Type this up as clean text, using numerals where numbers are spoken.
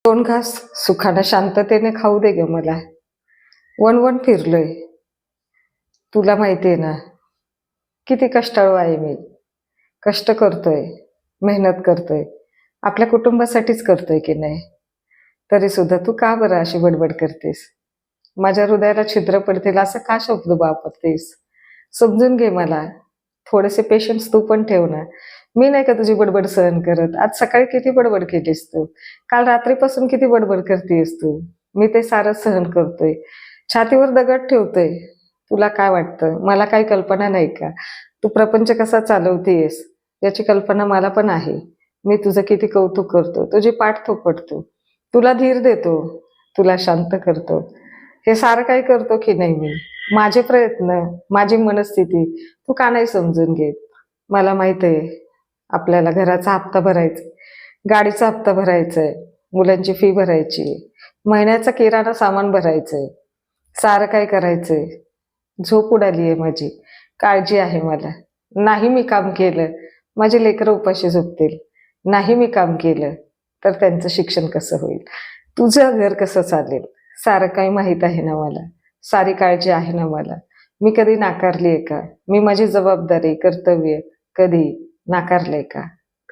दोन घास सुखानं शांततेने खाऊ दे ग मला. वणवण फिरलोय. तुला माहितीये ना किती कष्टाळू आहे मी. कष्ट करतोय, मेहनत करतोय, आपल्या कुटुंबासाठीच करतोय की नाही. तरी सुद्धा तू का बरं अशी बडबड करतेस? माझ्या हृदयाला छिद्र पडतील असं का शब्द वापरतेस? समजून घे मला. थोडेसे पेशन्स तू पण ठेव ना. मी नाही का तुझी बडबड सहन करत? आज सकाळी किती बडबड केलीस तू? काल रात्रीपासून किती बडबड करतेस तू? मी ते सारं सहन करतोय. छातीवर दगड ठेवतोय. तुला काय वाटतं? मला काही कल्पना नाही का? तू प्रपंच कसा चालवतेस याची कल्पना मला पण आहे. मी तुझं किती कौतुक करतो, तुझी पाठ थोपटतो, तुला धीर देतो, तुला शांत करतो. हे सारं काही करतो की नाही मी? माझे प्रयत्न, माझी मनस्थिती तू का नाही समजून घेत? मला माहित आहे आपल्याला घराचा हप्ता भरायचा, गाडीचा हप्ता भरायचाय, मुलांची फी भरायची, महिन्याचा किराणा सामान भरायचंय, सारं काय करायचंय. झोप उडाली आहे माझी, काळजी आहे मला. नाही मी काम केलं माझे लेकरं उपाशी झोपतील. नाही मी काम केलं तर त्यांचं शिक्षण कसं होईल, तुझं घर कसं चालेल, सारं काही माहीत आहे ना मला. सारी काळजी आहे ना मला. मी कधी नाकारली आहे का? मी माझी जबाबदारी, कर्तव्य कधी नाकारलंय का?